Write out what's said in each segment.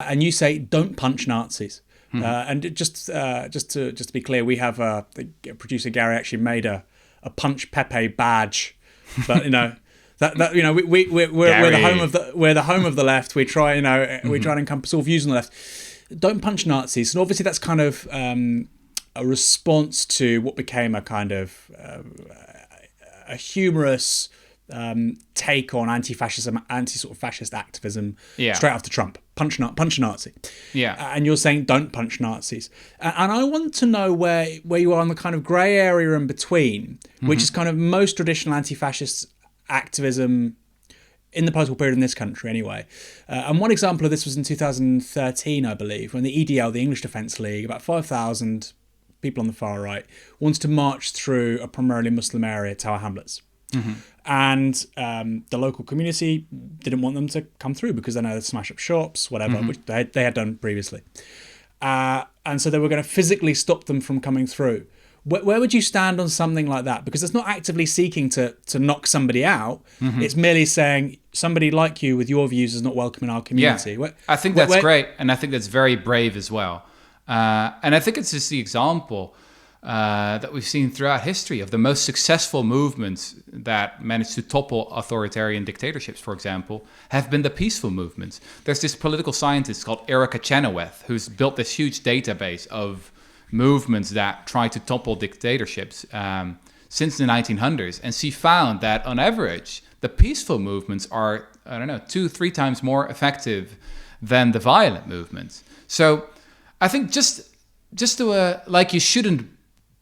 and you say don't punch Nazis. And just to be clear, we have the producer Gary actually made a punch Pepe badge, but that we're the home of the left. We try we try and encompass all views on the left. Don't punch Nazis, and obviously that's kind of a response to what became a kind of a humorous take on anti-fascism, sort of fascist activism straight after Trump. Punch a Nazi. Yeah. And you're saying don't punch Nazis. And I want to know where you are on the kind of grey area in between, which is kind of most traditional anti-fascist activism in the post-war period in this country anyway. And one example of this was in 2013, I believe, when the EDL, the English Defence League, about 5,000 people on the far right, wanted to march through a primarily Muslim area, Tower Hamlets. And the local community didn't want them to come through because they know they'd smash up shops, whatever, which they had done previously. And so they were going to physically stop them from coming through. Where would you stand on something like that? Because it's not actively seeking to knock somebody out. It's merely saying somebody like you with your views is not welcome in our community. Yeah. I think that's great. And I think that's very brave as well. And I think it's just the example that we've seen throughout history of the most successful movements that managed to topple authoritarian dictatorships, for example, have been the peaceful movements. There's this political scientist called Erica Chenoweth who's built this huge database of movements that try to topple dictatorships since the 1900s. And she found that on average, the peaceful movements are, 2-3 times more effective than the violent movements. So I think just to, you shouldn't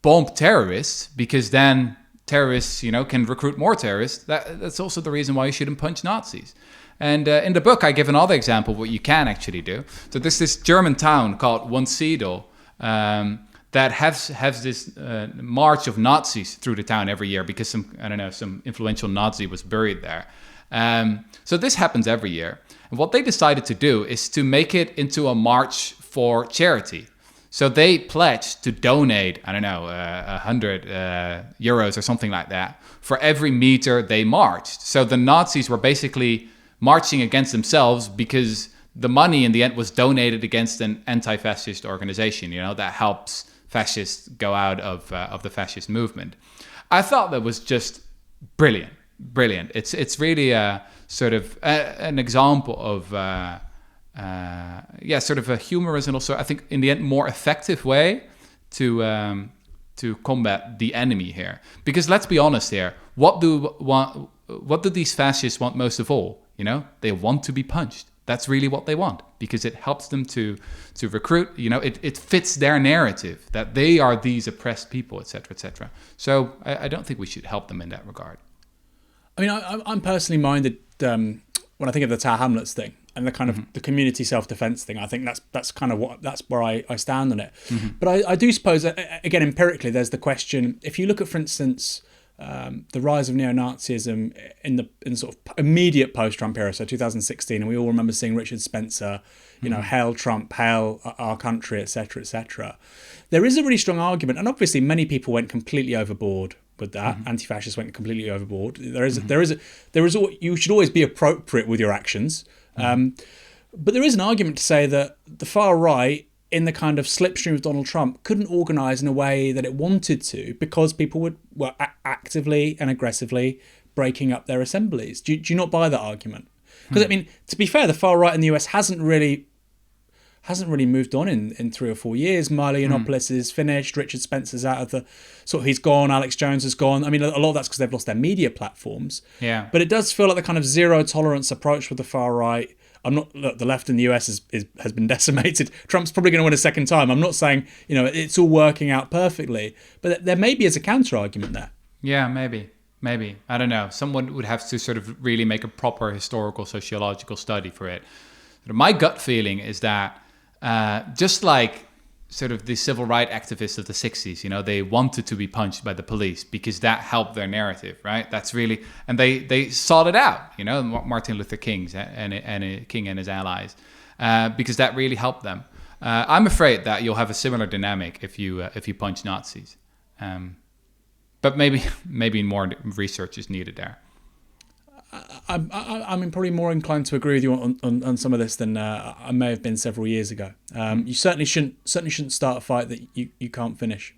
bomb terrorists because then terrorists, can recruit more terrorists. That's also the reason why you shouldn't punch Nazis. And in the book, I give another example of what you can actually do. So there's this German town called Wonsiedel that has this march of Nazis through the town every year because some influential Nazi was buried there. So this happens every year. And what they decided to do is to make it into a march for charity. So they pledged to donate, 100 euros or something like that for every meter they marched. So the Nazis were basically marching against themselves because the money in the end was donated against an anti-fascist organization, that helps fascists go out of the fascist movement. I thought that was just brilliant. It's really a sort of an example of sort of a humorous and also I think in the end more effective way to combat the enemy here. Because let's be honest here, what do these fascists want most of all? They want to be punched. That's really what they want because it helps them to recruit. It fits their narrative that they are these oppressed people, etc., etc. So I don't think we should help them in that regard. I mean, I'm personally minded when I think of the Tower Hamlets thing and the kind of the community self-defense thing. I think that's kind of that's where I stand on it. But I do suppose again empirically, there's the question: if you look at, for instance, the rise of neo-Nazism in the sort of immediate post-Trump era, so 2016, and we all remember seeing Richard Spencer, hail Trump, hail our country, etc., etc. There is a really strong argument, and obviously many people went completely overboard with that. Anti-fascists went completely overboard. There is you should always be appropriate with your actions, but there is an argument to say that the far right, in the kind of slipstream of Donald Trump, couldn't organise in a way that it wanted to because people were actively and aggressively breaking up their assemblies. Do you not buy that argument? Because I mean, to be fair, the far right in the US hasn't really moved on in 3 or 4 years. Milo Yiannopoulos is finished. Richard Spencer's out of the he's gone. Alex Jones has gone. I mean, a lot of that's because they've lost their media platforms. Yeah. But it does feel like the kind of zero tolerance approach with the far right. The left in the US has been decimated. Trump's probably going to win a second time. I'm not saying, it's all working out perfectly, but there maybe is a counter argument there. Yeah, maybe. I don't know. Someone would have to sort of really make a proper historical sociological study for it. My gut feeling is that just like sort of the civil rights activists of the 60s, they wanted to be punched by the police because that helped their narrative, right? That's really, and they sought it out, Martin Luther King and his allies, because that really helped them. I'm afraid that you'll have a similar dynamic if you punch Nazis, but maybe more research is needed there. I mean, probably more inclined to agree with you on some of this than I may have been several years ago. You certainly shouldn't start a fight that you can't finish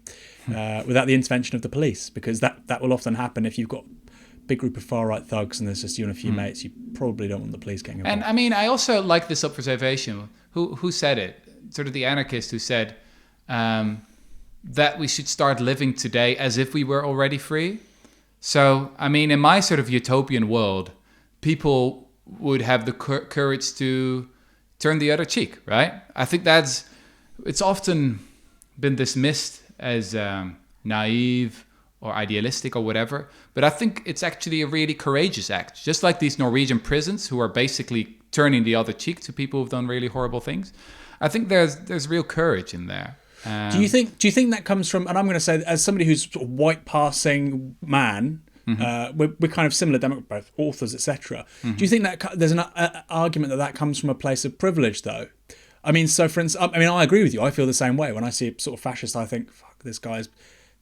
without the intervention of the police, because that will often happen if you've got a big group of far right thugs and there's just you and a few mates. You probably don't want the police getting involved. And I mean, I also like this observation. Who said it? Sort of the anarchist who said that we should start living today as if we were already free. So, I mean, in my sort of utopian world, people would have the courage to turn the other cheek, right? I think it's often been dismissed as naive or idealistic or whatever, but I think it's actually a really courageous act. Just like these Norwegian prisons who are basically turning the other cheek to people who've done really horrible things. I think there's real courage in there. Do you think that comes from, and I'm going to say, as somebody who's sort of white passing man, we're kind of similar, both authors, etc. Do you think that there's an argument that comes from a place of privilege, though? I mean, so for instance, I mean, I agree with you. I feel the same way. When I see a sort of fascist, I think, fuck, this guy's,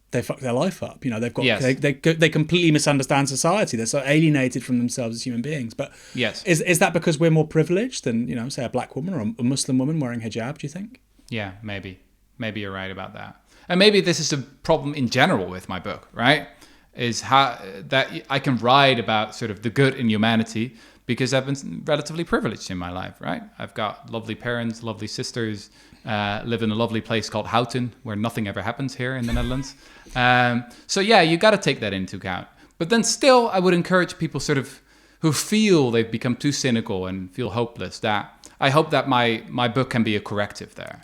they fucked their life up. You know, they've got, they completely misunderstand society. They're so alienated from themselves as human beings. But yes, is that because we're more privileged than, you know, say a black woman or a Muslim woman wearing hijab? Do you think? Yeah, maybe you're right about that. And maybe this is a problem in general with my book, right? Is how that I can write about sort of the good in humanity because I've been relatively privileged in my life, right? I've got lovely parents, lovely sisters, live in a lovely place called Houten, where nothing ever happens here in the Netherlands. So yeah, you got to take that into account. But then still, I would encourage people sort of who feel they've become too cynical and feel hopeless, that I hope that my book can be a corrective there.